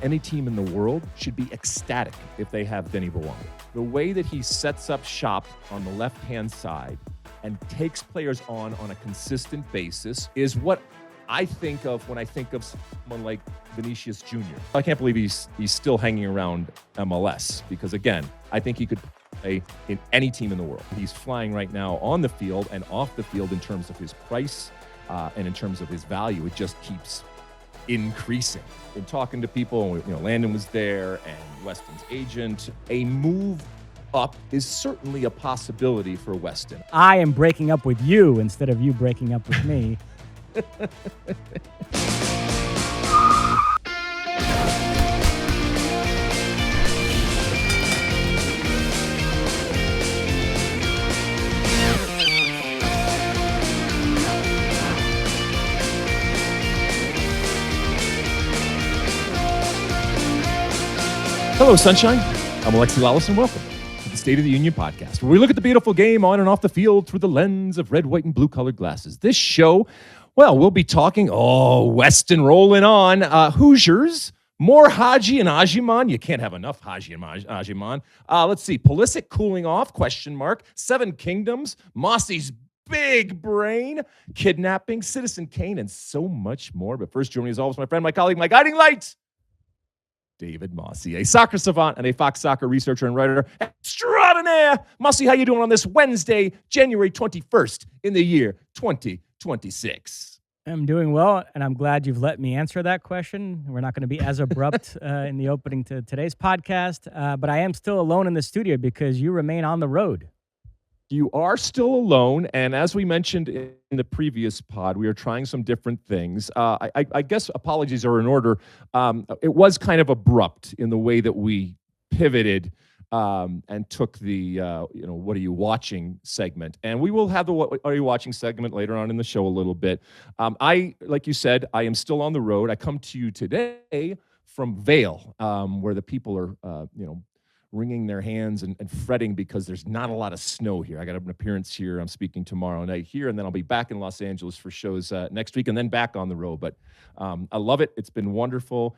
any team in the world should be ecstatic if they have Denny Bouanga. The way that he sets up shop on the left-hand side and takes players on a consistent basis is what I think of when I think of someone like Vinicius Jr. I can't believe he's still hanging around MLS because, again, I think he could play in any team in the world. He's flying right now on the field and off the field in terms of his price and in terms of his value. It just keeps increasing. In talking to people, Landon was there and Weston's agent, a move up is certainly a possibility for Weston. I am breaking up with you instead of you breaking up with me. Hello, Sunshine. I'm Alexi, Lalas, and welcome to the State of the Union podcast, where we look at the beautiful game on and off the field through the lens of red, white, and blue-colored glasses. This show, well, we'll be talking, Weston rolling on, Hoosiers, more Haji and Agyemang. You can't have enough Haji and Agyemang. Let's see, Pulisic cooling off, ? Seven Kingdoms, Mosse's big brain, kidnapping, Citizen Kane, and so much more. But first, joining me as always, my friend, my colleague, my guiding light, David Mosse, a soccer savant and a Fox Soccer researcher and writer extraordinaire. Mosse, how you doing on this Wednesday, January 21st in the year 2026? I'm doing well, and I'm glad you've let me answer that question. We're not going to be as abrupt in the opening to today's podcast, but I am still alone in the studio because you remain on the road. You are still alone, and as we mentioned in the previous pod, we are trying some different things. I guess apologies are in order. It was kind of abrupt in the way that we pivoted and took the, what are you watching segment. And we will have the what are you watching segment later on in the show a little bit. Like you said, I am still on the road. I come to you today from Vail, where the people are, wringing their hands and fretting because there's not a lot of snow here. I got an appearance here. I'm speaking tomorrow night here, and then I'll be back in Los Angeles for shows next week, and then back on the road. But I love it. It's been wonderful.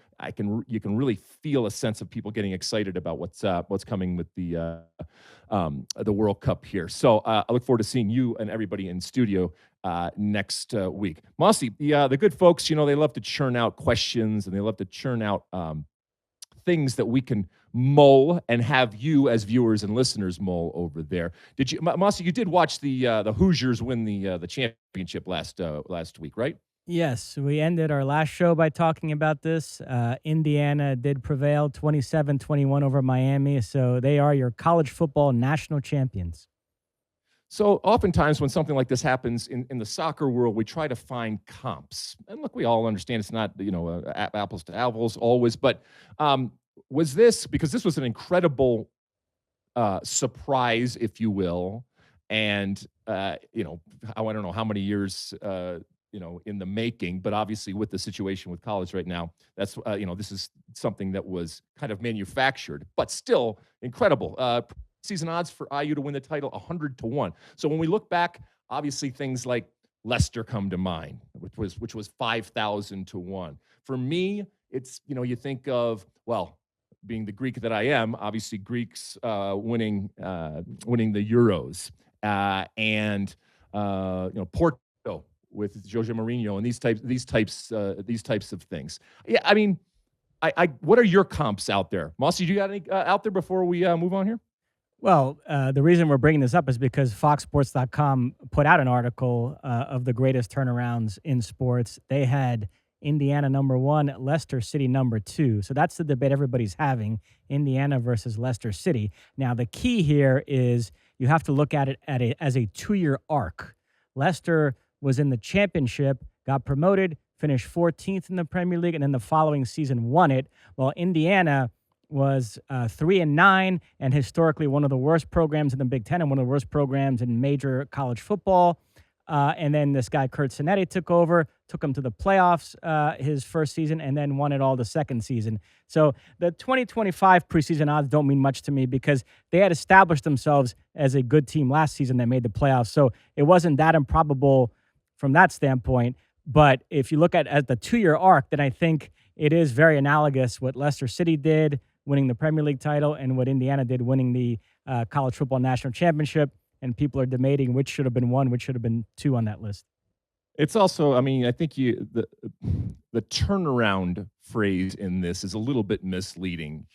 You can really feel a sense of people getting excited about what's coming with the World Cup here. So I look forward to seeing you and everybody in studio next week. Mosse, the good folks, they love to churn out questions and they love to churn out things that we can mull and have you as viewers and listeners mull over there. Did you, Mosse? You did watch the Hoosiers win the championship last week, right? Yes, we ended our last show by talking about this. Indiana did prevail 27-21 over Miami, so they are your college football national champions. So oftentimes when something like this happens in the soccer world, we try to find comps. And look, we all understand it's not, apples to apples always, but was this, because this was an incredible surprise, if you will, and, I don't know how many years, in the making, but obviously with the situation with college right now, that's, this is something that was kind of manufactured, but still incredible. Season odds for IU to win the title 100-1. So when we look back, obviously things like Leicester come to mind, which was 5,000-1. For me, it's you think of, well, being the Greek that I am, obviously Greeks winning the Euros and Porto with Jose Mourinho and these types of things. Yeah, I mean, I what are your comps out there, Mosse? Do you got any out there before we move on here? Well, the reason we're bringing this up is because FoxSports.com put out an article of the greatest turnarounds in sports. They had Indiana number 1, Leicester City number 2. So that's the debate everybody's having, Indiana versus Leicester City. Now, the key here is you have to look at it as a 2-year arc. Leicester was in the championship, got promoted, finished 14th in the Premier League, and then the following season won it, while Indiana was 3-9 and historically one of the worst programs in the Big Ten and one of the worst programs in major college football. And then this guy, Kurt Sinetti, took over, took him to the playoffs his first season, and then won it all the second season. So the 2025 preseason odds don't mean much to me because they had established themselves as a good team last season that made the playoffs. So it wasn't that improbable from that standpoint. But if you look at the 2-year arc, then I think it is very analogous what Leicester City did, winning the Premier League title, and what Indiana did, winning the college football national championship. And people are debating which should have been one, which should have been two on that list. It's also, I mean, I think the turnaround phrase in this is a little bit misleading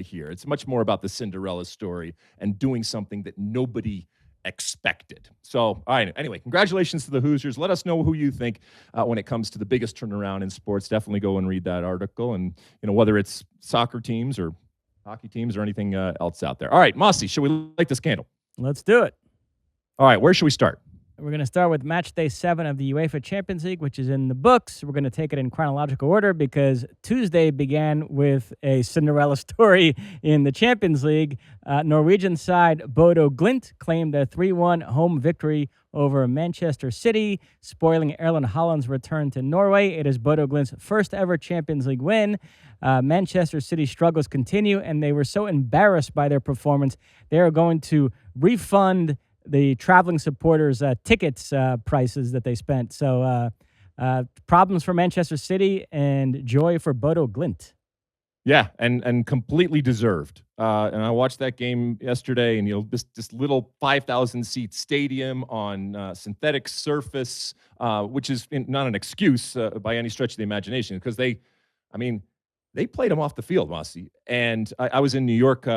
here. It's much more about the Cinderella story and doing something that nobody expected. So, all right. Anyway, congratulations to the Hoosiers. Let us know who you think when it comes to the biggest turnaround in sports. Definitely go and read that article. And, whether it's soccer teams or hockey teams or anything else out there. All right, Mosse, should we light this candle? Let's do it. All right, where should we start? We're going to start with match day 7 of the UEFA Champions League, which is in the books. We're going to take it in chronological order because Tuesday began with a Cinderella story in the Champions League. Norwegian side Bodo Glimt claimed a 3-1 home victory over Manchester City, spoiling Erling Haaland's return to Norway. It is Bodo Glimt's first ever Champions League win. Manchester City's struggles continue, and they were so embarrassed by their performance, they are going to refund the traveling supporters' tickets prices that they spent. So problems for Manchester City and joy for Bodo Glimt. Yeah, and completely deserved. And I watched that game yesterday, and this little 5,000-seat stadium on synthetic surface, which is not an excuse by any stretch of the imagination, because they played them off the field, Mosse. And I was in New York.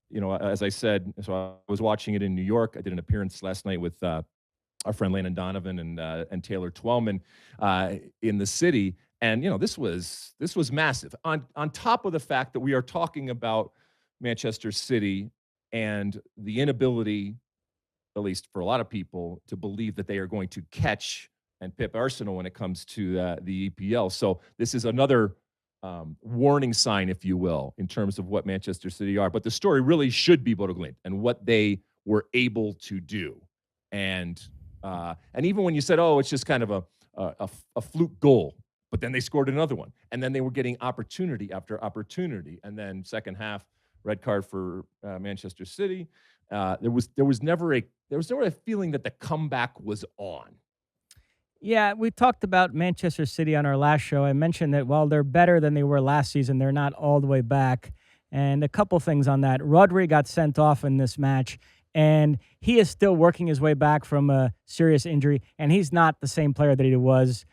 As I said, so I was watching it in New York. I did an appearance last night with our friend Landon Donovan and Taylor Twellman in the city. And, this was massive. On top of the fact that we are talking about Manchester City and the inability, at least for a lot of people, to believe that they are going to catch and pip Arsenal when it comes to the EPL. So this is another warning sign, if you will, in terms of what Manchester City are. But the story really should be Bodo Glimt and what they were able to do. And even when you said, oh, it's just kind of a fluke goal, but then they scored another one, and then they were getting opportunity after opportunity, and then second half, red card for Manchester City. There was never a feeling that the comeback was on. Yeah, we talked about Manchester City on our last show. I mentioned that while they're better than they were last season, they're not all the way back. And a couple things on that. Rodri got sent off in this match, and he is still working his way back from a serious injury, and he's not the same player that he was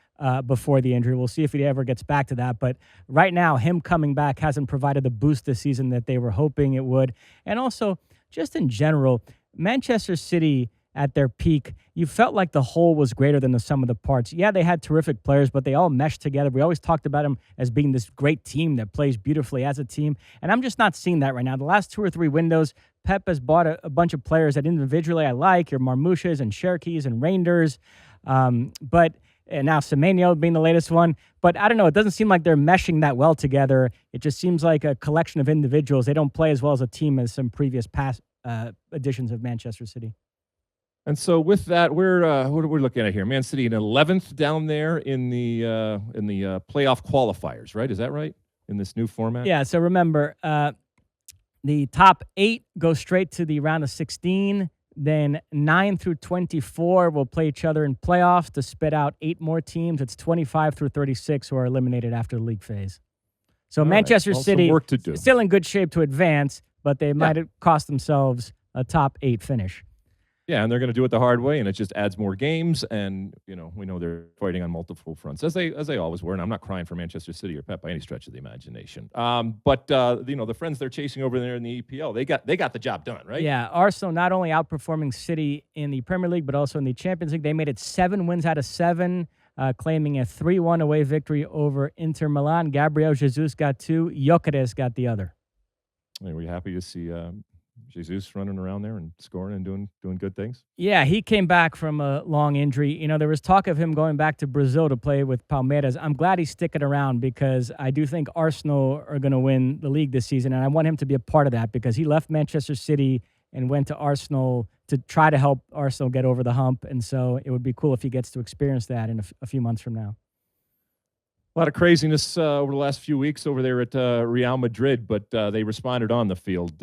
before the injury. We'll see if he ever gets back to that. But right now, him coming back hasn't provided the boost this season that they were hoping it would. And also, just in general, Manchester City at their peak, you felt like the whole was greater than the sum of the parts. Yeah, they had terrific players, but they all meshed together. We always talked about them as being this great team that plays beautifully as a team, and I'm just not seeing that right now. The last 2 or 3 windows, Pep has bought a bunch of players that individually I like, your Marmouches and Cherkis and Reinders, and now Semenyo being the latest one. But I don't know, it doesn't seem like they're meshing that well together. It just seems like a collection of individuals. They don't play as well as a team as some previous past editions of Manchester City. And so with that, what are we looking at here? Man City in 11th down there in the playoff qualifiers, right? Is that right? In this new format? Yeah, so remember, the top 8 go straight to the round of 16. Then 9 through 24 will play each other in playoffs to spit out 8 more teams. It's 25 through 36 who are eliminated after the league phase. So all Manchester City is still in good shape to advance, but they might have cost themselves a top 8 finish. Yeah, and they're going to do it the hard way, and it just adds more games. And we know they're fighting on multiple fronts, as they always were. And I'm not crying for Manchester City or Pep by any stretch of the imagination. But the friends they're chasing over there in the EPL, they got the job done, right? Yeah, Arsenal not only outperforming City in the Premier League, but also in the Champions League. They made it 7 wins out of 7, claiming a 3-1 away victory over Inter Milan. Gabriel Jesus got 2, Gyökeres got the other. Were you happy to see Jesus running around there and scoring and doing good things? Yeah, he came back from a long injury. There was talk of him going back to Brazil to play with Palmeiras. I'm glad he's sticking around because I do think Arsenal are going to win the league this season, and I want him to be a part of that because he left Manchester City and went to Arsenal to try to help Arsenal get over the hump, and so it would be cool if he gets to experience that in a few months from now. A lot of craziness over the last few weeks over there at Real Madrid, but they responded on the field,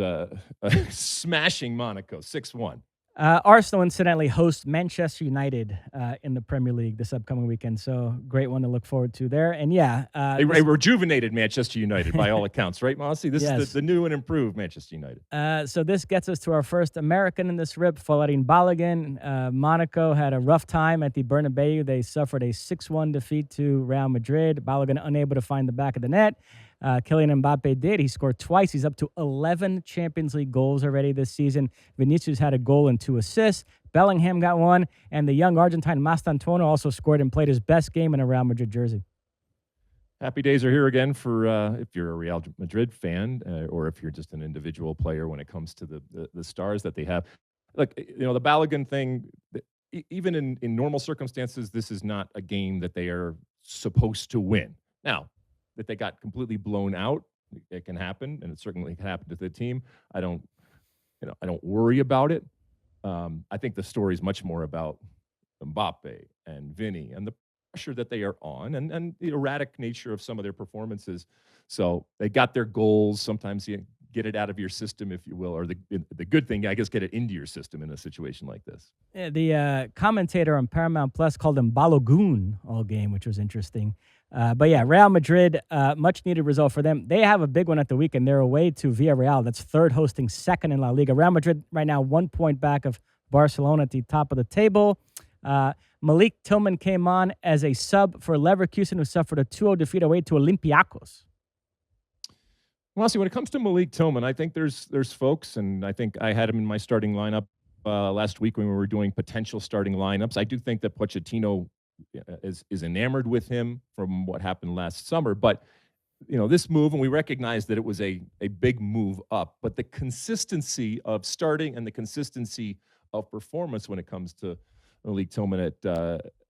smashing Monaco 6-1. Arsenal, incidentally, host Manchester United in the Premier League this upcoming weekend. So great one to look forward to there. And yeah, They rejuvenated Manchester United by all accounts, right, Mosse? This is the new and improved Manchester United. So this gets us to our first American in this rip, Folarin Balogun. Monaco had a rough time at the Bernabeu. They suffered a 6-1 defeat to Real Madrid. Balogun unable to find the back of the net. Kylian Mbappe did. He scored twice. He's up to 11 Champions League goals already this season. Vinicius had a goal and 2 assists. Bellingham got one. And the young Argentine Mastantuono also scored and played his best game in a Real Madrid jersey. Happy days are here again for if you're a Real Madrid fan or if you're just an individual player when it comes to the stars that they have. Look, the Balogun thing, even in normal circumstances, this is not a game that they are supposed to win. Now, that they got completely blown out, it can happen, and it certainly can happen to the team. I don't worry about it. I think the story is much more about Mbappe and Vinny and the pressure that they are on and the erratic nature of some of their performances. So they got their goals. Sometimes you get it out of your system, if you will, or the good thing, I guess, get it into your system in a situation like this. Yeah, the commentator on Paramount Plus called him Balogun all game, which was interesting. But yeah, Real Madrid, much needed result for them. They have a big one at the weekend. They're away to Villarreal. That's third, hosting second in La Liga. Real Madrid right now 1 point back of Barcelona at the top of the table. Malik Tillman came on as a sub for Leverkusen, who suffered a 2-0 defeat away to Olympiacos. Well, see, when it comes to Malik Tillman, I think there's folks, and I think I had him in my starting lineup last week when we were doing potential starting lineups. I do think that Pochettino is enamored with him from what happened last summer. But, this move, and we recognize that it was a big move up, but the consistency of starting and the consistency of performance when it comes to Malik Tillman at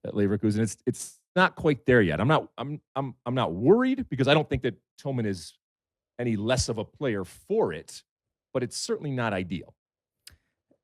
Leverkusen, it's not quite there yet. I'm not worried because I don't think that Tillman is any less of a player for it, but it's certainly not ideal.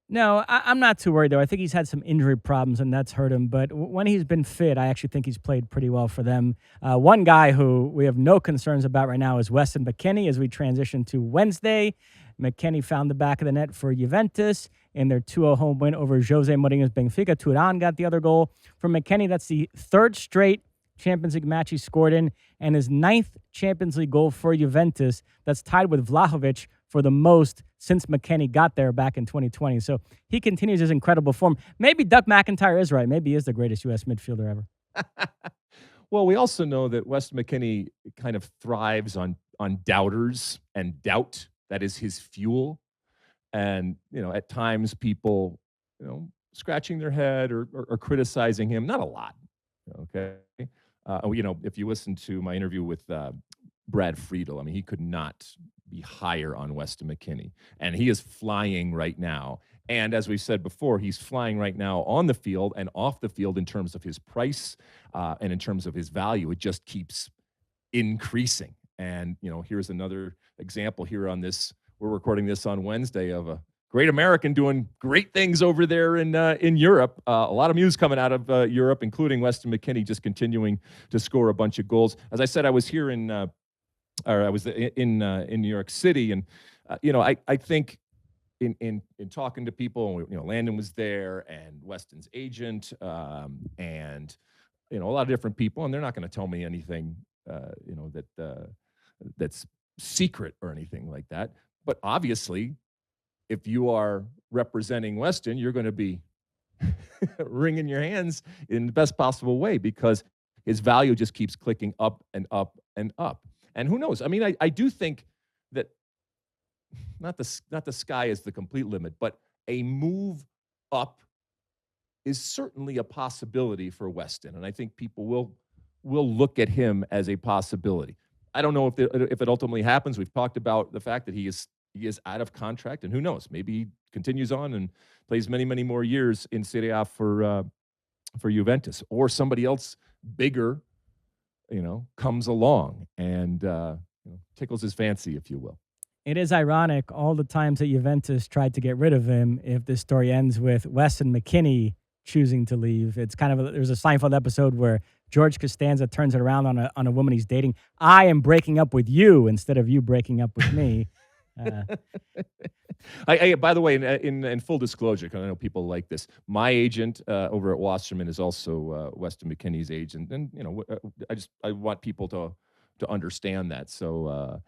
No, I'm not too worried, though. I think he's had some injury problems, and that's hurt him. But when he's been fit, I actually think he's played pretty well for them. One guy who we have no concerns about right now is Weston McKennie as we transition to Wednesday. McKennie found the back of the net for Juventus in their 2-0 home win over Jose Mourinho's Benfica. Turan got the other goal. For McKennie, that's the third straight Champions League match he scored in, and his 9th Champions League goal for Juventus. That's tied with Vlahovic for the most since McKennie got there back in 2020. So he continues his incredible form. Maybe Duck McIntyre is right. Maybe he is the greatest U.S. midfielder ever. Well, we also know that Weston McKennie kind of thrives on doubters and doubt. That is his fuel. And, at times people, scratching their head or criticizing him. Not a lot. Okay. If you listen to my interview with Brad Friedel, he could not be higher on Weston McKennie. And he is flying right now. And as we've said before, he's flying right now on the field and off the field in terms of his price and in terms of his value. It just keeps increasing. And, here's another example here on this. We're recording this on Wednesday of a great American doing great things over there in Europe. A lot of news coming out of Europe, including Weston McKennie just continuing to score a bunch of goals. As I said, I was here in New York City, and I think in talking to people, Landon was there, and Weston's agent, and a lot of different people, and they're not going to tell me anything, that's secret or anything like that. But obviously, if you are representing Weston, you're going to be wringing your hands in the best possible way because his value just keeps clicking up and up and up. And who knows? I do think that not the sky is the complete limit, but a move up is certainly a possibility for Weston. And I think people will look at him as a possibility. I don't know if it ultimately happens. We've talked about the fact that he is out of contract, and who knows? Maybe he continues on and plays many, many more years in Serie A for Juventus, or somebody else bigger, comes along and tickles his fancy, if you will. It is ironic all the times that Juventus tried to get rid of him. If this story ends with Weston McKennie choosing to leave, it's kind of there's a Seinfeld episode where George Costanza turns it around on a woman he's dating. I am breaking up with you instead of you breaking up with me. By the way, in full disclosure, because I know people like this, my agent over at Wasserman is also Weston McKennie's agent, and I want people to understand that. So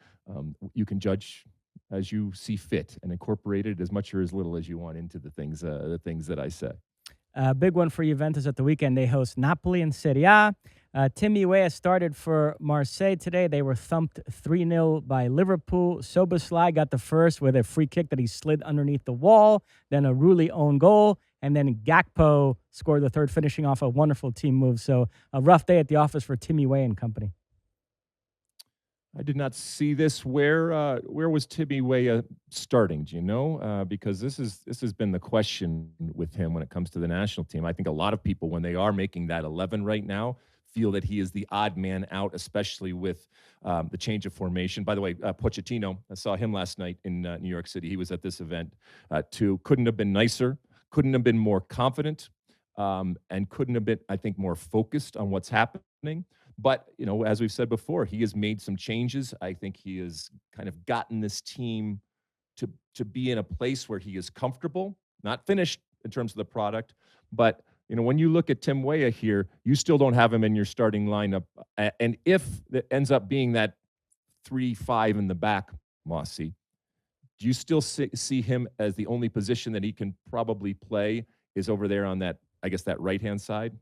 you can judge as you see fit and incorporate it as much or as little as you want into the things that I say. Big one for Juventus at the weekend. They host Napoli in Serie A. Timmy Weah started for Marseille today. They were thumped 3-0 by Liverpool. Soboslai got the first with a free kick that he slid underneath the wall, then a Rulli own goal, and then Gakpo scored the third, finishing off a wonderful team move. So a rough day at the office for Timmy Weah and company. I did not see this. Where was Timmy Weah starting? Do you know? Because this has been the question with him when it comes to the national team. I think a lot of people, when they are making that 11 right now, feel that he is the odd man out, especially with the change of formation. By the way, Pochettino, I saw him last night in New York City. He was at this event too. Couldn't have been nicer. Couldn't have been more confident, and couldn't have been, I think, more focused on what's happening. But, as we've said before, he has made some changes. I think he has kind of gotten this team to be in a place where he is comfortable, not finished in terms of the product. But, when you look at Tim Weah here, you still don't have him in your starting lineup. And if it ends up being that 3-5 in the back, Mosse, do you still see him as the only position that he can probably play is over there on that, I guess, that right-hand side?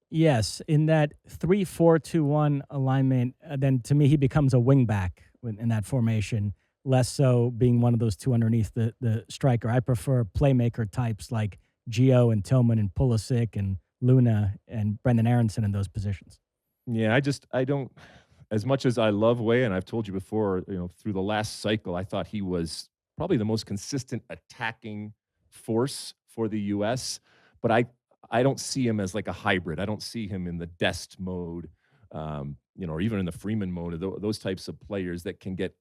Yes, in that 3-4-2-1 alignment, then to me he becomes a wingback in that formation, less so being one of those two underneath the striker. I prefer playmaker types like Gio and Tillman and Pulisic and Luna and Brendan Aronson in those positions. Yeah, I don't, as much as I love Weah, and I've told you before, through the last cycle, I thought he was probably the most consistent attacking force for the U.S., but I don't see him as like a hybrid. I don't see him in the Dest mode, or even in the Freeman mode, those types of players that can get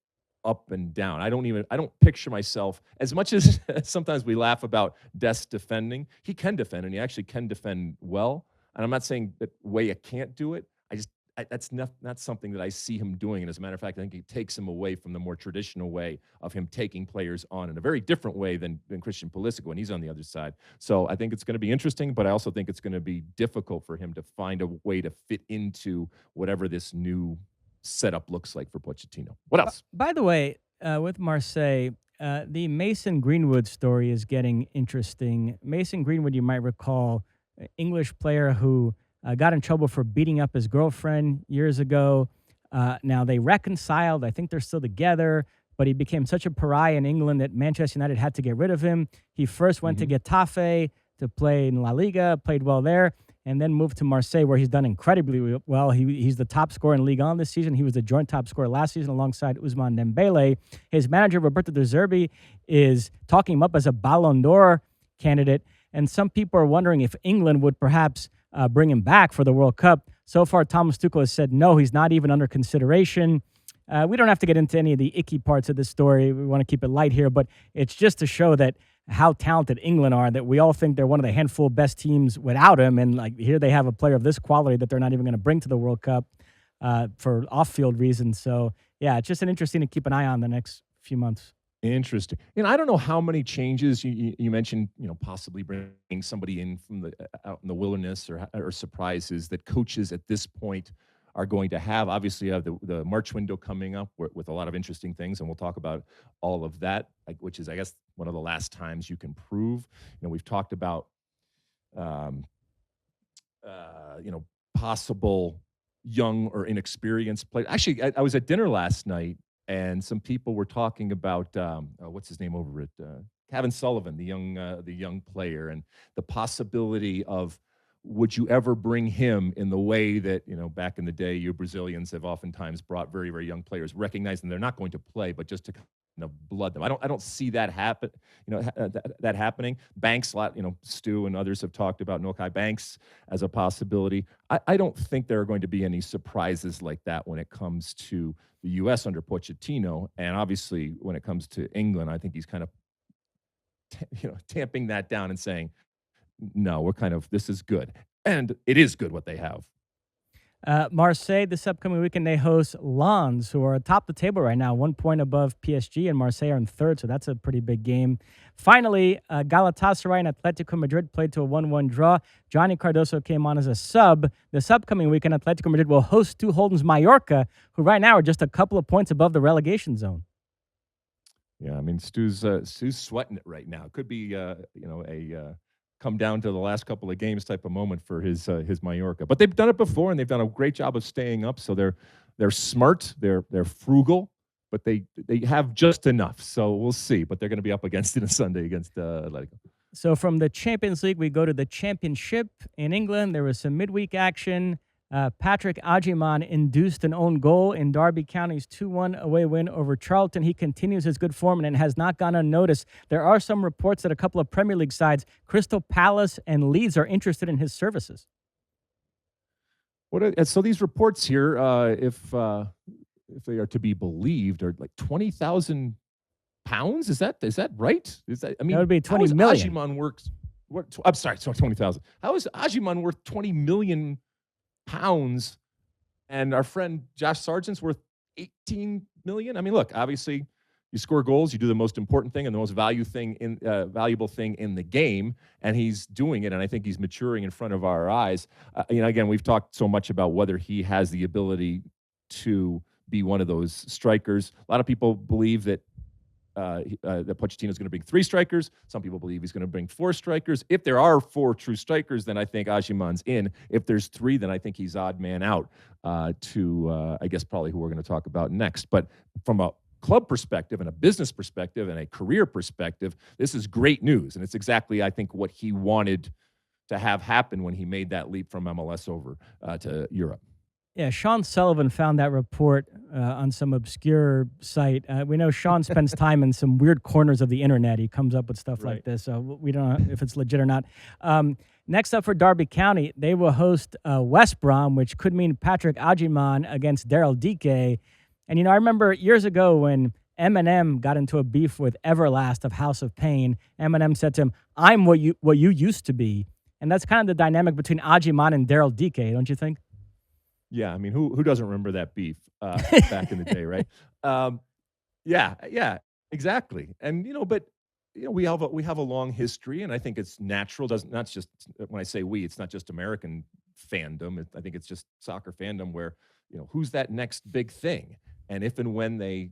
up and down. I don't picture myself, as much as sometimes we laugh about Dest defending. He can defend, and he actually can defend well. And I'm not saying that Weah can't do it. That's not something that I see him doing. And as a matter of fact, I think he takes him away from the more traditional way of him taking players on in a very different way than Christian Pulisic when he's on the other side. So I think it's going to be interesting, but I also think it's going to be difficult for him to find a way to fit into whatever this new setup looks like for Pochettino. What else? By the way, with Marseille, the Mason Greenwood story is getting interesting. Mason Greenwood, you might recall, English player who got in trouble for beating up his girlfriend years ago. Now they reconciled. I think they're still together, but he became such a pariah in England that Manchester United had to get rid of him. He first went to Getafe to play in La Liga, played well there, and then moved to Marseille, where he's done incredibly well. He's the top scorer in Ligue 1 this season. He was the joint top scorer last season alongside Ousmane Dembele. His manager, Roberto De Zerbi, is talking him up as a Ballon d'Or candidate, and some people are wondering if England would perhaps bring him back for the World Cup. So far, Thomas Tuchel has said no, he's not even under consideration. We don't have to get into any of the icky parts of this story. We want to keep it light here, but it's just to show that how talented England are, that we all think they're one of the handful of best teams without him. And like here they have a player of this quality that they're not even going to bring to the World Cup for off-field reasons. So, yeah, it's just an interesting to keep an eye on the next few months. Interesting. And I don't know how many changes you mentioned, possibly bringing somebody in from out in the wilderness or surprises that coaches at this point are going to have. Obviously, you have the March window coming up with a lot of interesting things, and we'll talk about all of that, which is, I guess, one of the last times you can prove. We've talked about, possible young or inexperienced players. Actually, I was at dinner last night, and some people were talking about what's his name over at Kevin Sullivan, the young player, and the possibility of, would you ever bring him in the way that, back in the day, you Brazilians have oftentimes brought very, very young players, recognizing they're not going to play, but just to blood them. I don't see that happen. That happening. Banks, Stu and others have talked about Nokai Banks as a possibility. I don't think there are going to be any surprises like that when it comes to the U.S. under Pochettino, and obviously when it comes to England, I think he's kind of tamping that down and saying, no, this is good. And it is good what they have. Marseille, this upcoming weekend, they host Lens, who are atop the table right now, 1 point above PSG, and Marseille are in third, so that's a pretty big game. Finally, Galatasaray and Atletico Madrid played to a 1-1 draw. Johnny Cardoso came on as a sub. This upcoming weekend, Atletico Madrid will host Stu Holden's Mallorca, who right now are just a couple of points above the relegation zone. Yeah, I mean, Stu's sweating it right now. Could be, a come down to the last couple of games type of moment for his Mallorca. But they've done it before, and they've done a great job of staying up. So they're smart, they're frugal, but they have just enough. So we'll see. But they're going to be up against it on Sunday against Atletico. So from the Champions League, we go to the Championship in England. There was some midweek action. Patrick Agyemang induced an own goal in Derby County's 2-1 away win over Charlton. He continues his good form and has not gone unnoticed. There are some reports that a couple of Premier League sides, Crystal Palace and Leeds, are interested in his services. So these reports here, if they are to be believed, are like £20,000. Is that right? That would be 20 million. Agyemang works. I'm sorry, 20,000. How is Agyemang worth 20 million pounds, and our friend Josh Sargent's worth 18 million? I mean, look, obviously, you score goals, you do the most important thing and the most valuable thing in the game, and he's doing it, and I think he's maturing in front of our eyes. Again, we've talked so much about whether he has the ability to be one of those strikers. A lot of people believe that Pochettino is going to bring 3 strikers. Some people believe he's going to bring 4 strikers. If there are 4 true strikers, then I think Agyemang's in. If there's 3, then I think he's odd man out to, I guess, probably who we're going to talk about next. But from a club perspective and a business perspective and a career perspective, this is great news. And it's exactly, I think, what he wanted to have happen when he made that leap from MLS over to Europe. Yeah, Sean Sullivan found that report on some obscure site. We know Sean spends time in some weird corners of the internet. He comes up with stuff like this, so we don't know if it's legit or not. Next up for Derby County, they will host West Brom, which could mean Patrick Agyemang against Daryl Dike. And, I remember years ago when Eminem got into a beef with Everlast of House of Pain, Eminem said to him, "I'm what you used to be." And that's kind of the dynamic between Agyemang and Daryl Dike, don't you think? Yeah, I mean, who doesn't remember that beef back in the day, right? Yeah, exactly. And but we have a long history, and I think it's natural. Not just when I say we, it's not just American fandom. I think it's just soccer fandom where who's that next big thing, and if and when they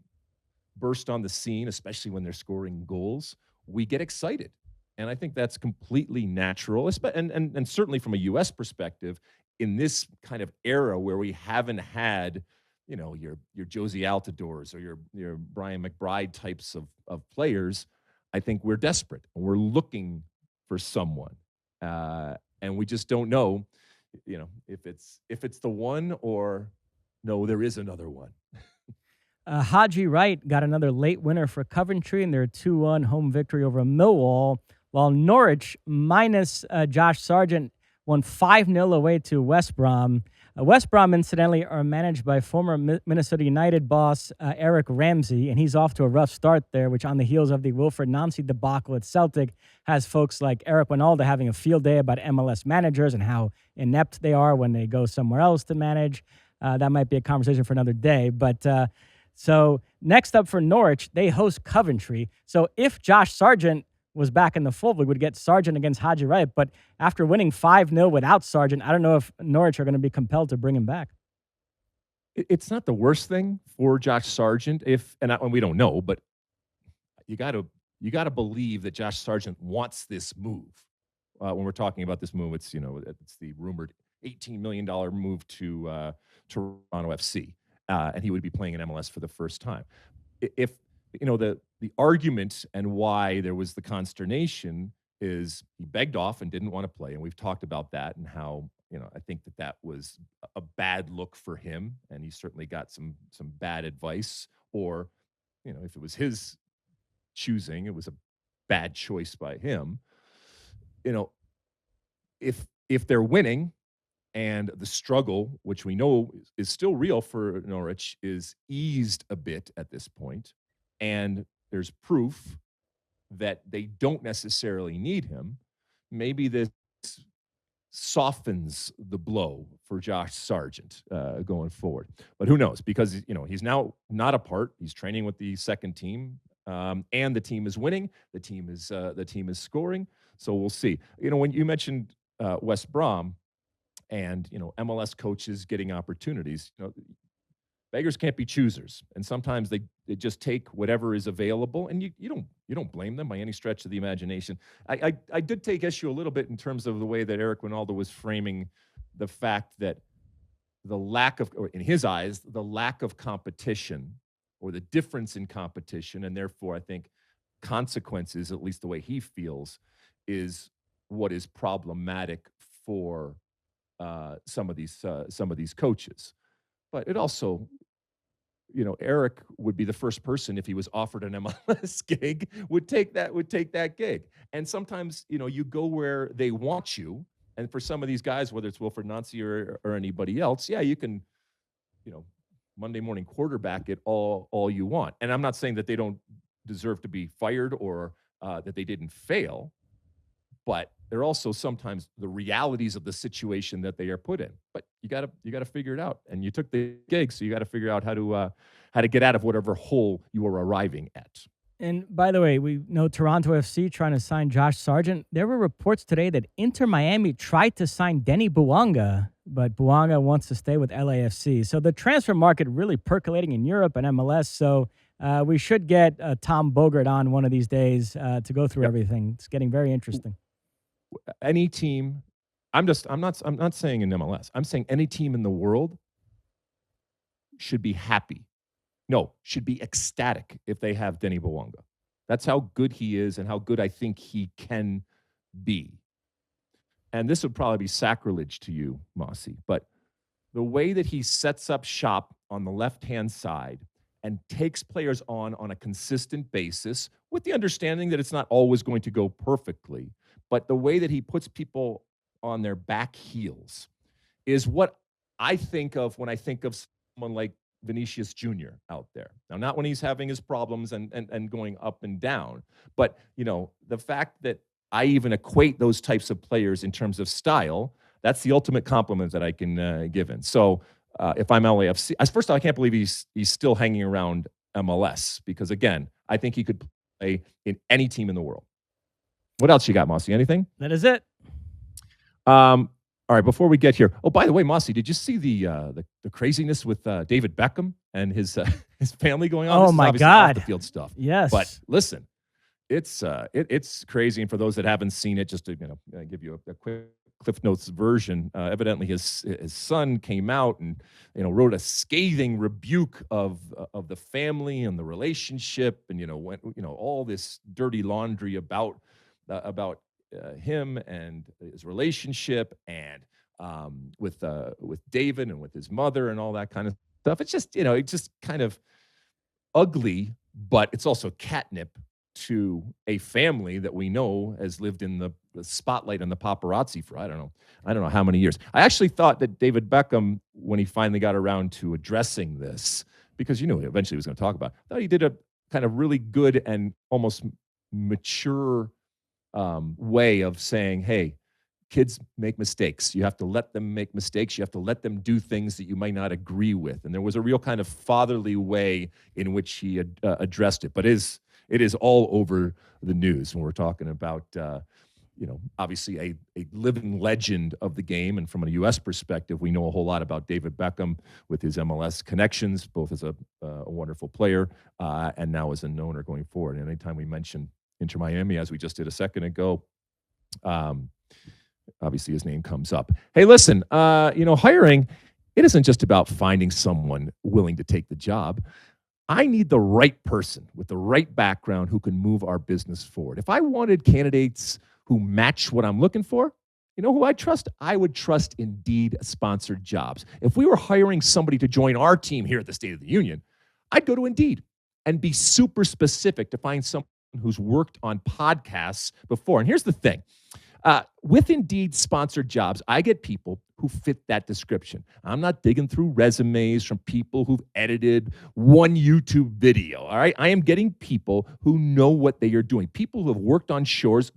burst on the scene, especially when they're scoring goals, we get excited. And I think that's completely natural, and certainly from a U.S. perspective, in this kind of era where we haven't had, your Josie Altidores or your Brian McBride types of players, I think we're desperate and we're looking for someone, and we just don't know, if it's the one or no, there is another one. Haji Wright got another late winner for Coventry in their 2-1 home victory over Millwall, while Norwich, minus Josh Sargent, won 5-0 away to West Brom. West Brom, incidentally, are managed by former Minnesota United boss Eric Ramsey, and he's off to a rough start there, which on the heels of the Wilfred Nancy debacle at Celtic has folks like Eric Winalda having a field day about MLS managers and how inept they are when they go somewhere else to manage. That might be a conversation for another day. But so next up for Norwich, they host Coventry. So if Josh Sargent was back in the fold, we would get Sargent against Haji Wright. But after winning 5-0 without Sargent, I don't know if Norwich are going to be compelled to bring him back. It's not the worst thing for Josh Sargent and we don't know, but you got to believe that Josh Sargent wants this move. When we're talking about this move, it's it's the rumored $18 million move to Toronto FC, and he would be playing in MLS for the first time. If the argument and why there was the consternation is he begged off and didn't want to play. And we've talked about that and how, I think that was a bad look for him. And he certainly got some bad advice, or, if it was his choosing, it was a bad choice by him. If they're winning and the struggle, which we know is still real for Norwich, is eased a bit at this point, and there's proof that they don't necessarily need him, maybe this softens the blow for Josh Sargent going forward. But who knows? Because he's now not a part. He's training with the second team, and the team is winning. The team is scoring. So we'll see. When you mentioned West Brom and MLS coaches getting opportunities, beggars can't be choosers, and sometimes they just take whatever is available, and you don't blame them by any stretch of the imagination. I did take issue a little bit in terms of the way that Eric Winaldo was framing the fact that in his eyes, the lack of competition or the difference in competition, and therefore I think consequences, at least the way he feels, is what is problematic for some of these coaches. But it also, Eric would be the first person, if he was offered an MLS gig, would take that gig. And sometimes, you go where they want you. And for some of these guys, whether it's Wilfred Nancy or anybody else, yeah, you can, Monday morning quarterback it all you want. And I'm not saying that they don't deserve to be fired or that they didn't fail, but they're also sometimes the realities of the situation that they are put in. But you got to figure it out. And you took the gig, so you got to figure out how to get out of whatever hole you are arriving at. And by the way, we know Toronto FC trying to sign Josh Sargent. There were reports today that Inter Miami tried to sign Denny Bouanga, but Bouanga wants to stay with LAFC. So the transfer market really percolating in Europe and MLS. So we should get Tom Bogert on one of these days to go through everything. It's getting very interesting. Any team, I'm not saying in MLS. I'm saying any team in the world should be happy. No, should be ecstatic if they have Denny Bouanga. That's how good he is and how good I think he can be. And this would probably be sacrilege to you, Mosse, but the way that he sets up shop on the left-hand side and takes players on a consistent basis, with the understanding that it's not always going to go perfectly, but the way that he puts people on their back heels is what I think of when I think of someone like Vinicius Jr. out there. Now, not when he's having his problems and going up and down, but, the fact that I even equate those types of players in terms of style, that's the ultimate compliment that I can give in. So if I'm LAFC, first of all, I can't believe he's still hanging around MLS because, again, I think he could play in any team in the world. What else you got, Mosse? Anything? That is it. All right, before we get here, oh, by the way, Mosse, did you see the craziness with David Beckham and his family going on? Oh, my God. Off the field stuff. Yes. But listen, it's crazy. And for those that haven't seen it, just to give you a quick Cliff Notes version, evidently his son came out and wrote a scathing rebuke of the family and the relationship, and went all this dirty laundry about him and his relationship and with David and with his mother and all that kind of stuff. It's just it's just kind of ugly, but it's also catnip to a family that we know has lived in the spotlight and the paparazzi for I don't know how many years. I actually thought that David Beckham, when he finally got around to addressing this, because eventually he was going to talk about it, I thought he did a kind of really good and almost mature way of saying, hey, kids make mistakes. You have to let them make mistakes. You have to let them do things that you might not agree with. And there was a real kind of fatherly way in which he addressed it. But it is all over the news when we're talking about, obviously a living legend of the game. And from a U.S. perspective, we know a whole lot about David Beckham with his MLS connections, both as a wonderful player and now as an owner going forward. And anytime we mention Inter Miami, as we just did a second ago, obviously his name comes up. Hey, listen, hiring, it isn't just about finding someone willing to take the job. I need the right person with the right background who can move our business forward. If I wanted candidates who match what I'm looking for, who I trust? I would trust Indeed-sponsored jobs. If we were hiring somebody to join our team here at the State of the Union, I'd go to Indeed and be super specific to find someone who's worked on podcasts before. And here's the thing. With Indeed-sponsored jobs, I get people who fit that description. I'm not digging through resumes from people who've edited one YouTube video, all right? I am getting people who know what they are doing, people who have worked on shows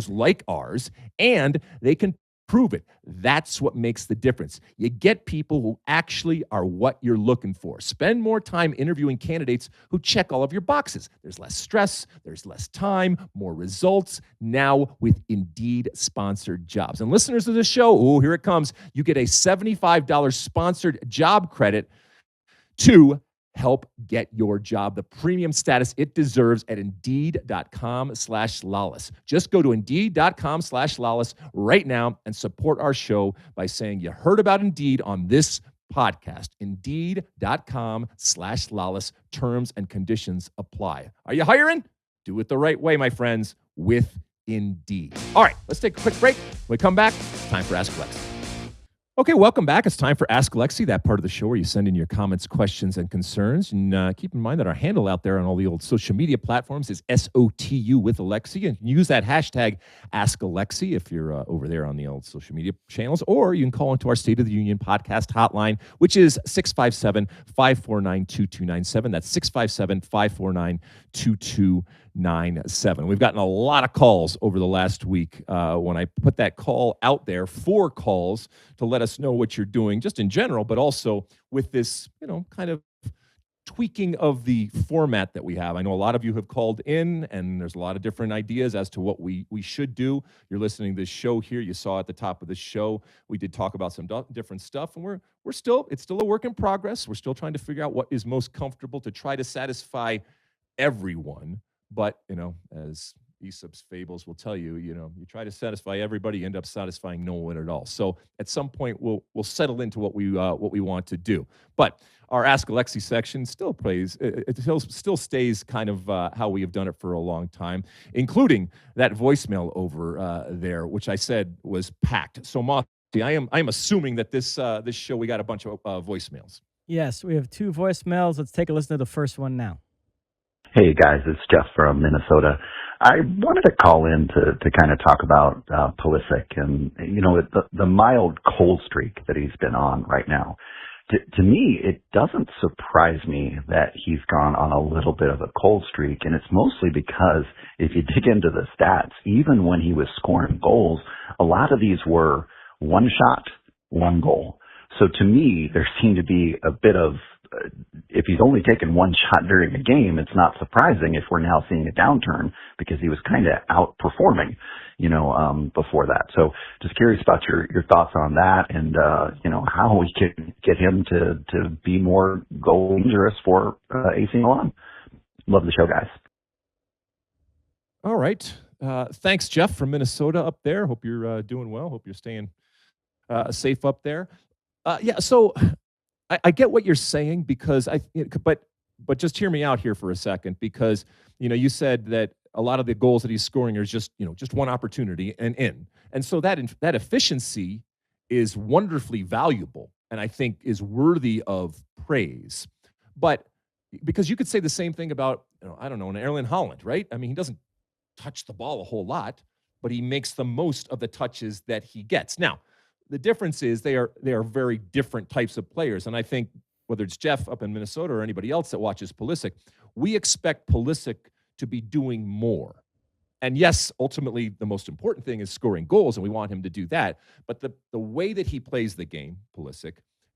like ours, and they can Prove it. That's what makes the difference. You get people who actually are what you're looking for. Spend more time interviewing candidates who check all of your boxes. There's less stress, there's less time, more results. Now with Indeed sponsored jobs. And listeners of this show, oh, here it comes. You get a $75 sponsored job credit to help get your job the premium status it deserves at Indeed.com/Lalas. Just go to Indeed.com/Lalas right now and support our show by saying you heard about Indeed on this podcast. Indeed.com/Lalas. Terms and conditions apply. Are you hiring? Do it the right way, my friends, with Indeed. All right, let's take a quick break. When we come back, it's time for Ask Alexi. Okay, welcome back. It's time for Ask Alexi, that part of the show where you send in your comments, questions, and concerns. And keep in mind that our handle out there on all the old social media platforms is SOTU with Alexi. And use that hashtag Ask Alexi if you're over there on the old social media channels. Or you can call into our State of the Union podcast hotline, which is 657-549-2297. That's 657-549-2297. We've gotten a lot of calls over the last week when I put that call out there, 4 calls to let us know what you're doing just in general, but also with this, kind of tweaking of the format that we have. I know a lot of you have called in and there's a lot of different ideas as to what we should do. You're listening to this show here. You saw at the top of the show, we did talk about some different stuff, and it's still a work in progress. We're still trying to figure out what is most comfortable to try to satisfy everyone. But, as Aesop's fables will tell you, you try to satisfy everybody, you end up satisfying no one at all. So at some point, we'll settle into what we want to do. But our Ask Alexi section still plays. It still stays kind of how we have done it for a long time, including that voicemail over there, which I said was packed. So, Mosse, I am assuming that this show we got a bunch of voicemails. Yes, we have 2 voicemails. Let's take a listen to the first one now. Hey guys, it's Jeff from Minnesota. I wanted to call in to kind of talk about Pulisic and the mild cold streak that he's been on right now. To me, it doesn't surprise me that he's gone on a little bit of a cold streak, and it's mostly because if you dig into the stats, even when he was scoring goals, a lot of these were one shot, one goal. So to me, there seemed to be a bit of if he's only taken one shot during a game, it's not surprising if we're now seeing a downturn because he was kind of outperforming, before that. So just curious about your thoughts on that and, how we can get him to be more goal dangerous for AC Milan. Love the show, guys. All right. Thanks, Jeff from Minnesota up there. Hope you're doing well. Hope you're staying safe up there. So I get what you're saying because but just hear me out here for a second because, you said that a lot of the goals that he's scoring are just one opportunity and in. And so that efficiency is wonderfully valuable and I think is worthy of praise. But because you could say the same thing about, an Erling Haaland, right? I mean, he doesn't touch the ball a whole lot, but he makes the most of the touches that he gets. Now, the difference is they are very different types of players. And I think whether it's Jeff up in Minnesota or anybody else that watches Pulisic, we expect Pulisic to be doing more. And yes, ultimately, the most important thing is scoring goals, and we want him to do that. But the way that he plays the game, Pulisic,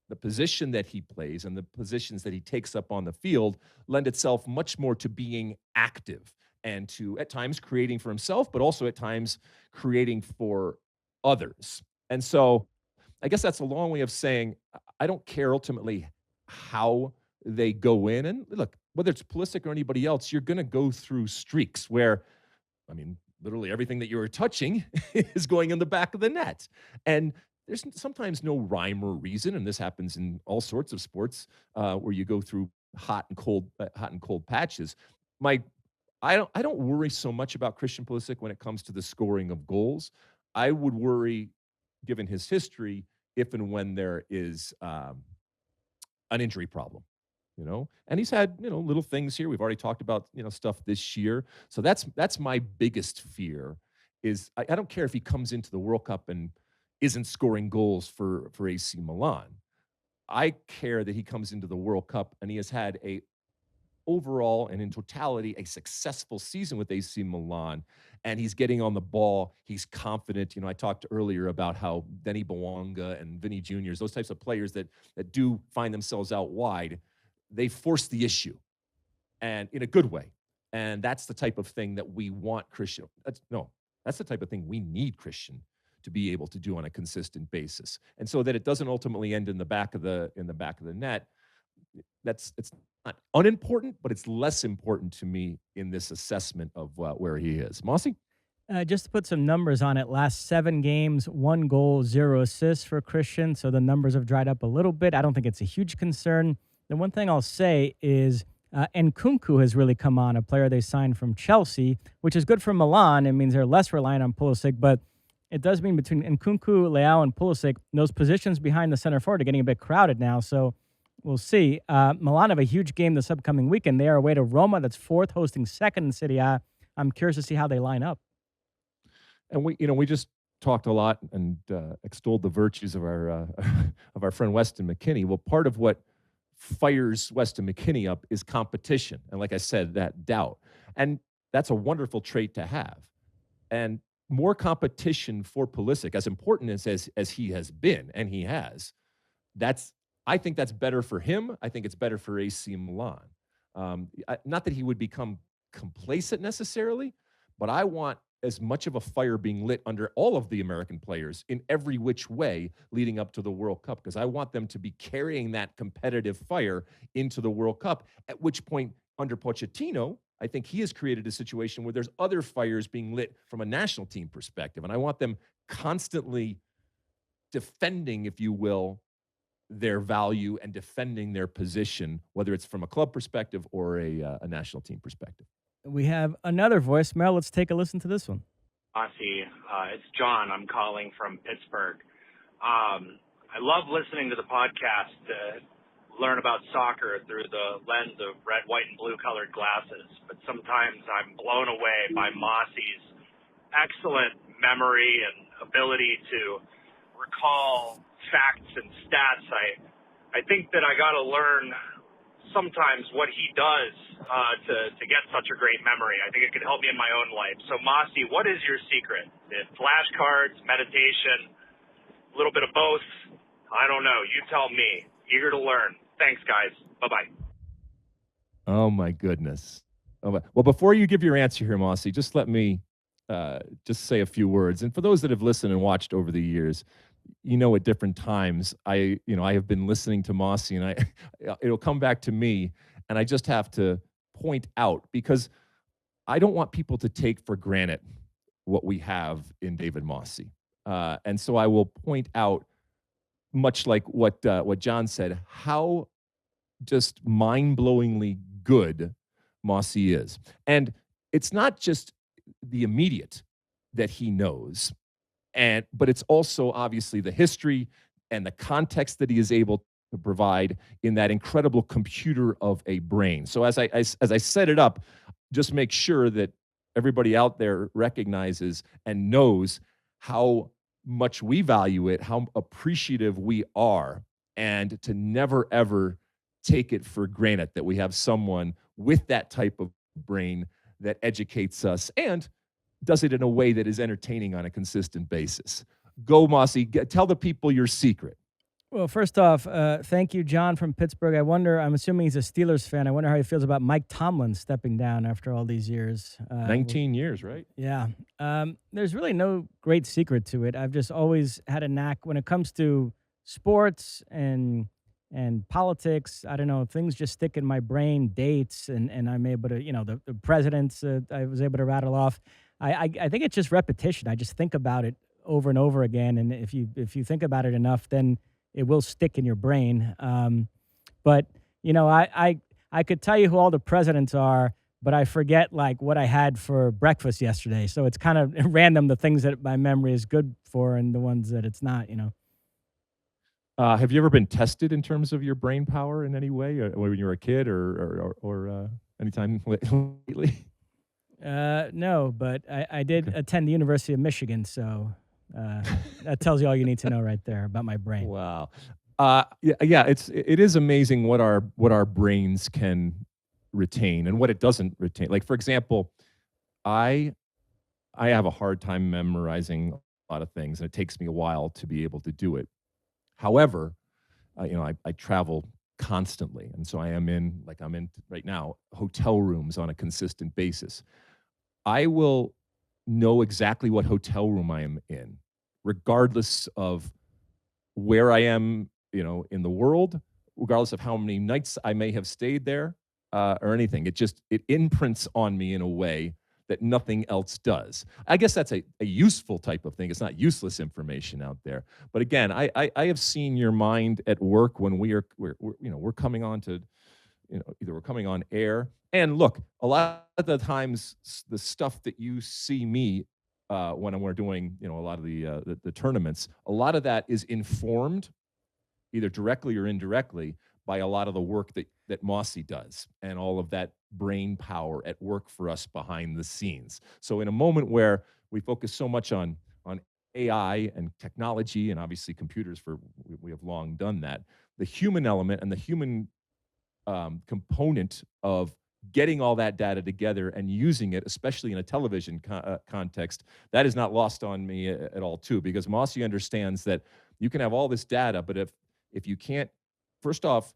the position that he plays and the positions that he takes up on the field lend itself much more to being active and to, at times, creating for himself, but also at times creating for others. And so I guess that's a long way of saying I don't care ultimately how they go in. And look, whether it's Pulisic or anybody else, you're going to go through streaks where, literally everything that you're touching is going in the back of the net. And there's sometimes no rhyme or reason, and this happens in all sorts of sports where you go through hot and cold patches. I don't worry so much about Christian Pulisic when it comes to the scoring of goals. I would worry, given his history, if and when there is an injury problem, and he's had, little things here. We've already talked about, stuff this year. So that's my biggest fear is I don't care if he comes into the World Cup and isn't scoring goals for AC Milan. I care that he comes into the World Cup and he has had a overall and in totality a successful season with AC Milan, and he's getting on the ball. He's confident. I talked earlier about how Denny Bouanga and Vinny Juniors, those types of players that do find themselves out wide, they force the issue, and in a good way. And that's the type of thing that we want Christian. That's the type of thing we need Christian to be able to do on a consistent basis, and so that it doesn't ultimately end in the back of the net. It's not unimportant, but it's less important to me in this assessment of where he is. Mosse? Just to put some numbers on it, last 7 games, 1 goal, 0 assists for Christian. So the numbers have dried up a little bit. I don't think it's a huge concern. The one thing I'll say is Nkunku has really come on, a player they signed from Chelsea, which is good for Milan. It means they're less reliant on Pulisic, but it does mean between Nkunku, Leao, and Pulisic, those positions behind the center forward are getting a bit crowded now. So we'll see. Milan have a huge game this upcoming weekend. They are away to Roma, that's 4th, hosting 2nd in Serie A. I'm curious to see how they line up. And we just talked a lot and extolled the virtues of our friend Weston McKennie. Well, part of what fires Weston McKennie up is competition, and like I said, that doubt, and that's a wonderful trait to have. And more competition for Pulisic, as important as he has been, and he has, I think that's better for him. I think it's better for AC Milan. Not that he would become complacent necessarily, but I want as much of a fire being lit under all of the American players in every which way leading up to the World Cup, because I want them to be carrying that competitive fire into the World Cup, at which point, under Pochettino, I think he has created a situation where there's other fires being lit from a national team perspective, and I want them constantly defending, if you will, their value and defending their position, whether it's from a club perspective or a national team perspective. We have another voicemail. Let's take a listen to this one. Mosse, it's John. I'm calling from Pittsburgh. I love listening to the podcast to learn about soccer through the lens of red, white, and blue-colored glasses. But sometimes I'm blown away by Mosse's excellent memory and ability to recall facts and stats. I think that I got to learn sometimes what he does to get such a great memory. I think it could help me in my own life. So, Mosse, what is your secret? Is it flashcards, meditation, a little bit of both? I don't know. You tell me. Eager to learn. Thanks, guys. Bye-bye. Oh, my goodness. Well, before you give your answer here, Mosse, just let me just say a few words. And for those that have listened and watched over the years, at different times, I have been listening to Mosse, and it'll come back to me, and I just have to point out, because I don't want people to take for granted what we have in David Mosse. And so I will point out, much like what John said, how just mind-blowingly good Mosse is. And it's not just the immediate that he knows, but it's also obviously the history and the context that he is able to provide in that incredible computer of a brain. So as I set it up, just make sure that everybody out there recognizes and knows how much we value it, how appreciative we are, and to never, ever take it for granted that we have someone with that type of brain that educates us and does it in a way that is entertaining on a consistent basis. Go, Mosse. Tell the people your secret. Well, first off, thank you, John from Pittsburgh. I'm assuming he's a Steelers fan. I wonder how he feels about Mike Tomlin stepping down after all these years. 19 years, right? Yeah. There's really no great secret to it. I've just always had a knack when it comes to sports and politics. I don't know, things just stick in my brain, dates, and I'm able to, the presidents I was able to rattle off. I think it's just repetition. I just think about it over and over again, and if you think about it enough, then it will stick in your brain. But I could tell you who all the presidents are, but I forget like what I had for breakfast yesterday. So it's kind of random, the things that my memory is good for and the ones that it's not. Have you ever been tested in terms of your brain power in any way, when you were a kid or anytime lately? No, but I did attend the University of Michigan, so that tells you all you need to know right there about my brain. Wow. Yeah, it is amazing what our brains can retain and what it doesn't retain. Like, for example, I have a hard time memorizing a lot of things, and it takes me a while to be able to do it. However, I travel constantly, and so I'm in right now, hotel rooms on a consistent basis. I will know exactly what hotel room I am in, regardless of where I am, in the world, regardless of how many nights I may have stayed there, or anything. It imprints on me in a way that nothing else does. I guess that's a useful type of thing. It's not useless information out there. But again, I have seen your mind at work when we're coming on to, either we're coming on air. And look, a lot of the times the stuff that you see me when we're doing, a lot of the tournaments, a lot of that is informed either directly or indirectly by a lot of the work that Mosse does and all of that brain power at work for us behind the scenes. So in a moment where we focus so much on AI and technology and obviously computers, we have long done that, the human element and the human component of getting all that data together and using it, especially in a television context, that is not lost on me at all too, because Mosse understands that you can have all this data, but if you can't, first off,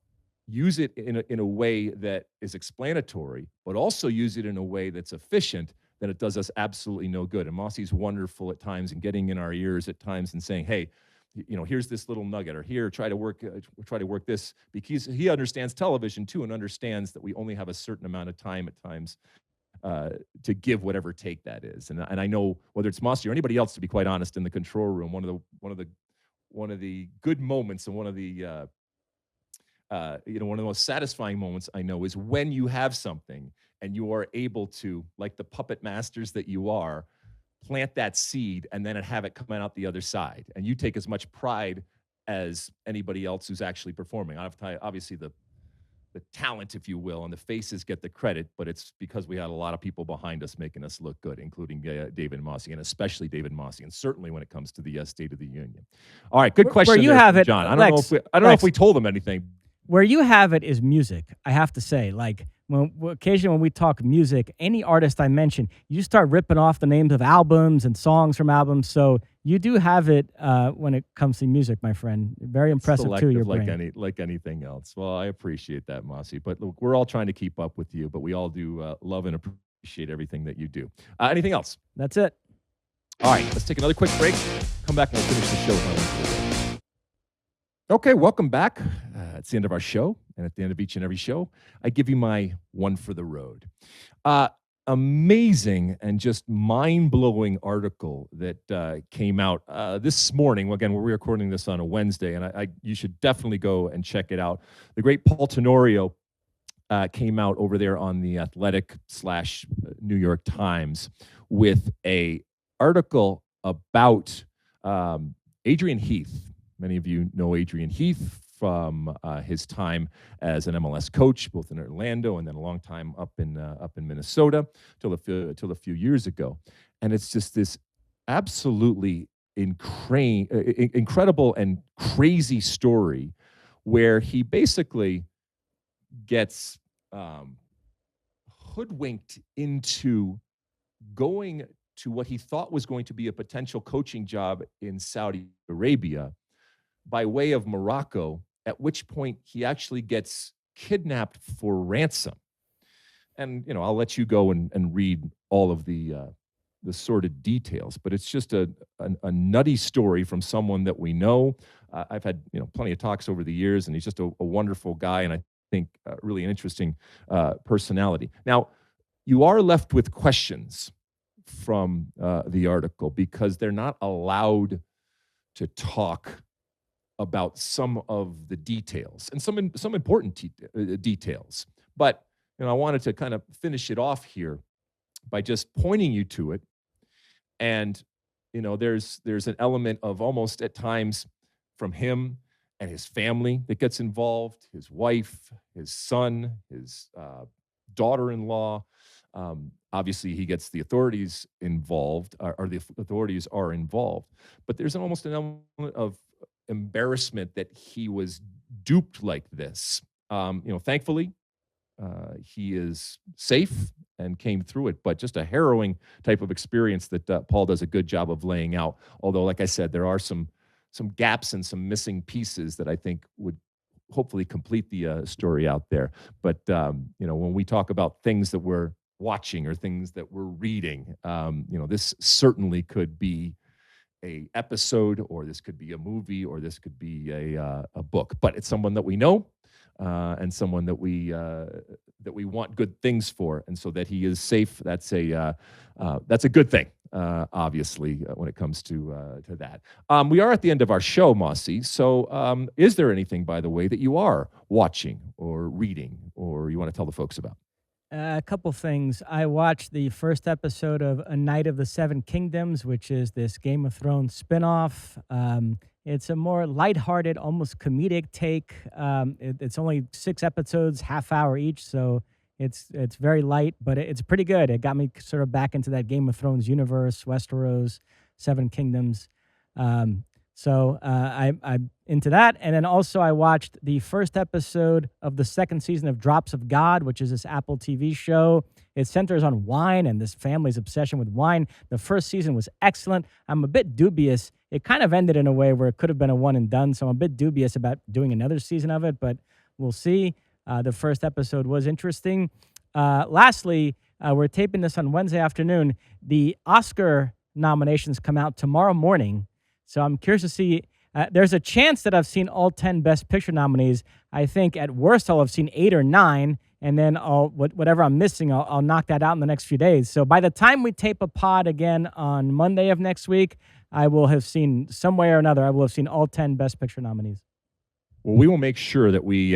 use it in a way that is explanatory, but also use it in a way that's efficient, then it does us absolutely no good. And Mosse's wonderful at times in getting in our ears at times and saying, hey, here's this little nugget, or here, try to work this, because he understands television too and understands that we only have a certain amount of time at times to give whatever take that is. And I know whether it's Mosse or anybody else, to be quite honest, in the control room, one of the good moments and one of the one of the most satisfying moments I know is when you have something and you are able to, like the puppet masters that you are, plant that seed and then have it come out the other side. And you take as much pride as anybody else who's actually performing. Obviously, the talent, if you will, and the faces get the credit, but it's because we had a lot of people behind us making us look good, including David Mosse, and especially David Mosse, and certainly when it comes to the State of the Union. All right, good question. Where you have it, John. I Lex, don't know if we told them anything. Where you have it is music, I have to say. Like, occasionally when we talk music, any artist I mention, you start ripping off the names of albums and songs from albums. So you do have it when it comes to music, my friend. Very impressive Selective, too, your brain. like anything else. Well, I appreciate that, Mosse. But look, we're all trying to keep up with you, but we all do love and appreciate everything that you do. Anything else? That's it. All right, let's take another quick break. Come back and we'll finish the show. Okay, welcome back. It's the end of our show, and at the end of each and every show, I give you my one for the road. Amazing and just mind-blowing article that came out this morning. Again, we're recording this on a Wednesday, and you should definitely go and check it out. The great Paul Tenorio came out over there on the Athletic/New York Times with a article about Adrian Heath. Many of you know Adrian Heath from his time as an MLS coach, both in Orlando and then a long time up in Minnesota till a few years ago. And it's just this absolutely incredible and crazy story where he basically gets hoodwinked into going to what he thought was going to be a potential coaching job in Saudi Arabia by way of Morocco, at which point he actually gets kidnapped for ransom. And, I'll let you go and read all of the sordid details, but it's just a nutty story from someone that we know. I've had, plenty of talks over the years, and he's just a wonderful guy, and I think really an interesting personality. Now, you are left with questions from the article because they're not allowed to talk about some of the details and some important details. But I wanted to kind of finish it off here by just pointing you to it. And there's an element of almost at times from him and his family that gets involved, his wife, his son, his daughter-in-law. Obviously, he gets the authorities involved, or the authorities are involved. But there's almost an element of embarrassment that he was duped like this. Thankfully, he is safe and came through it, but just a harrowing type of experience that Paul does a good job of laying out. Although, like I said, there are some gaps and some missing pieces that I think would hopefully complete the story out there. But when we talk about things that we're watching or things that we're reading, this certainly could be a episode, or this could be a movie, or this could be a book. But it's someone that we know, and someone that we want good things for, and so that he is safe. That's a good thing, obviously, when it comes to that. We are at the end of our show, Mosse. So, is there anything, by the way, that you are watching or reading, or you want to tell the folks about? A couple things. I watched the first episode of A Night of the Seven Kingdoms, which is this Game of Thrones spinoff. It's a more lighthearted, almost comedic take. It's only 6 episodes, half hour each, so it's very light, but it's pretty good. It got me sort of back into that Game of Thrones universe, Westeros, Seven Kingdoms. So I'm into that. And then also I watched the first episode of the second season of Drops of God, which is this Apple TV show. It centers on wine and this family's obsession with wine. The first season was excellent. I'm a bit dubious. It kind of ended in a way where it could have been a one and done. So I'm a bit dubious about doing another season of it, but we'll see. The first episode was interesting. Lastly, we're taping this on Wednesday afternoon. The Oscar nominations come out tomorrow morning. So I'm curious to see. There's a chance that I've seen all 10 Best Picture nominees. I think at worst I'll have seen 8 or 9, and then whatever I'm missing, I'll knock that out in the next few days. So by the time we tape a pod again on Monday of next week, I will have seen some way or another. I will have seen all 10 Best Picture nominees. Well, we will make sure that we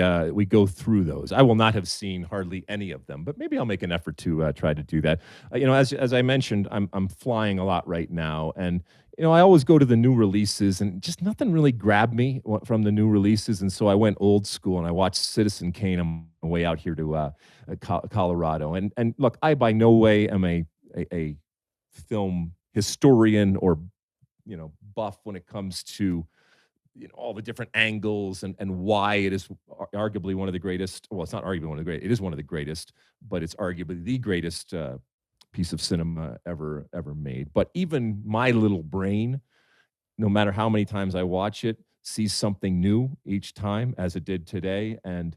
go through those. I will not have seen hardly any of them, but maybe I'll make an effort to try to do that. As I mentioned, I'm flying a lot right now, and I always go to the new releases, and just nothing really grabbed me from the new releases, and so I went old school and I watched Citizen Kane on my way out here to Colorado. And look, I by no way am a film historian or buff when it comes to all the different angles and why it is arguably one of the greatest. Well, it's not arguably one of the great. It is one of the greatest, but it's arguably the greatest piece of cinema ever made. But even my little brain, no matter how many times I watch it, sees something new each time, as it did today. And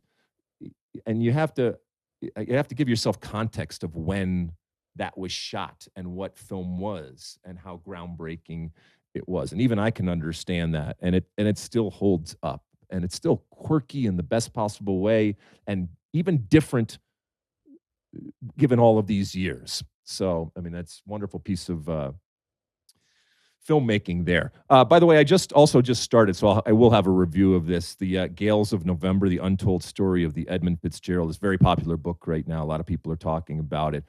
you have to give yourself context of when that was shot and what film was and how groundbreaking it was. And even I can understand that. And it still holds up, and it's still quirky in the best possible way, and even different given all of these years. So, I mean, that's a wonderful piece of filmmaking there. By the way, I just started, so I will have a review of this. The Gales of November, The Untold Story of the Edmund Fitzgerald. It's a very popular book right now. A lot of people are talking about it.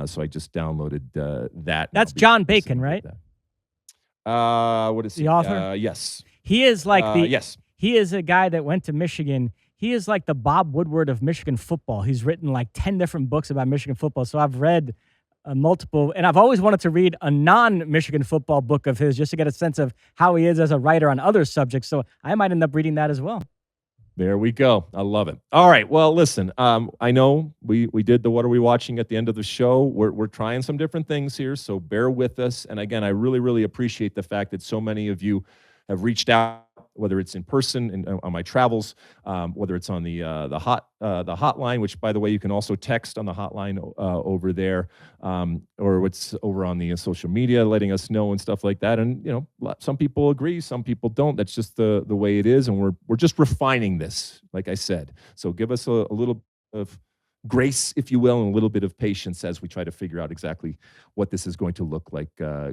So I just downloaded that. That's John Bacon, right? What is the author? Yes. He is like yes. He is a guy that went to Michigan. He is like the Bob Woodward of Michigan football. He's written like 10 different books about Michigan football. So I've read multiple, and I've always wanted to read a non-Michigan football book of his just to get a sense of how he is as a writer on other subjects. So I might end up reading that as well. There we go. I love it. All right. Well, listen, I know we did the What Are We Watching at the end of the show. We're trying some different things here, so bear with us. And again, I really, really appreciate the fact that so many of you have reached out, whether it's in person and on my travels, whether it's on the hotline, which, by the way, you can also text on the hotline over there, or it's over on the social media, letting us know and stuff like that. And some people agree, some people don't. That's just the way it is, and we're just refining this, like I said. So give us a little of grace, if you will, and a little bit of patience as we try to figure out exactly what this is going to look like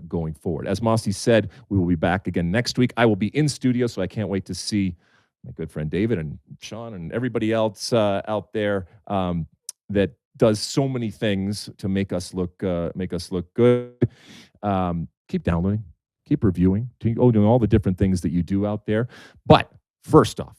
going forward. As Mosse said, we will be back again next week. I will be in studio, so I can't wait to see my good friend David and Sean and everybody else out there that does so many things to make us look good. Keep downloading, keep reviewing, doing all the different things that you do out there. But first off,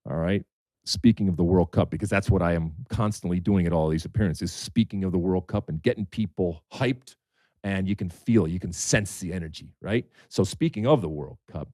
all right, speaking of the World Cup, because that's what I am constantly doing at all these appearances, speaking of the World Cup and getting people hyped, and you can feel, you can sense the energy, right? So speaking of the World Cup,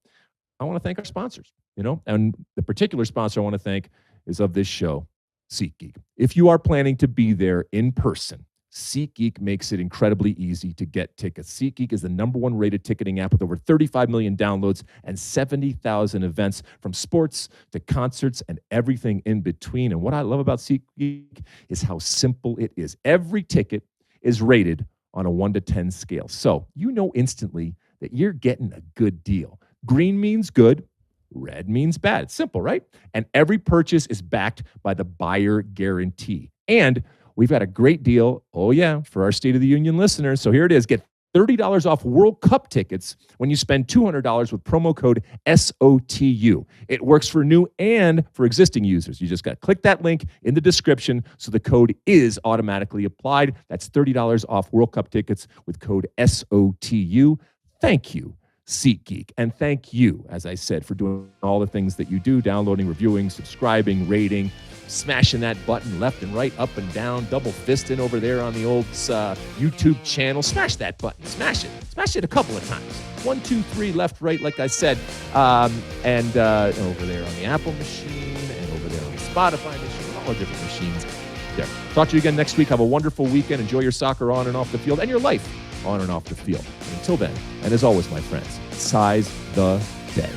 I want to thank our sponsors, and the particular sponsor I want to thank is of this show, SeatGeek. If you are planning to be there in person, SeatGeek makes it incredibly easy to get tickets. SeatGeek is the #1 rated ticketing app with over 35 million downloads and 70,000 events, from sports to concerts and everything in between. And what I love about SeatGeek is how simple it is. Every ticket is rated on a 1 to 10 scale. So you know instantly that you're getting a good deal. Green means good. Red means bad. It's simple, right? And every purchase is backed by the buyer guarantee. And we've got a great deal, for our State of the Union listeners. So here it is. Get $30 off World Cup tickets when you spend $200 with promo code SOTU. It works for new and for existing users. You just got to click that link in the description so the code is automatically applied. That's $30 off World Cup tickets with code SOTU. Thank you, SeatGeek. And thank you, as I said, for doing all the things that you do, downloading, reviewing, subscribing, rating, smashing that button left and right, up and down, double fisting over there on the old YouTube channel. Smash that button. Smash it. Smash it a couple of times. 1, 2, 3, left, right, like I said. And over there on the Apple machine, and over there on the Spotify machine, all the different machines there. Talk to you again next week. Have a wonderful weekend. Enjoy your soccer on and off the field, and your life on and off the field. Until then, and as always, my friends, size the day.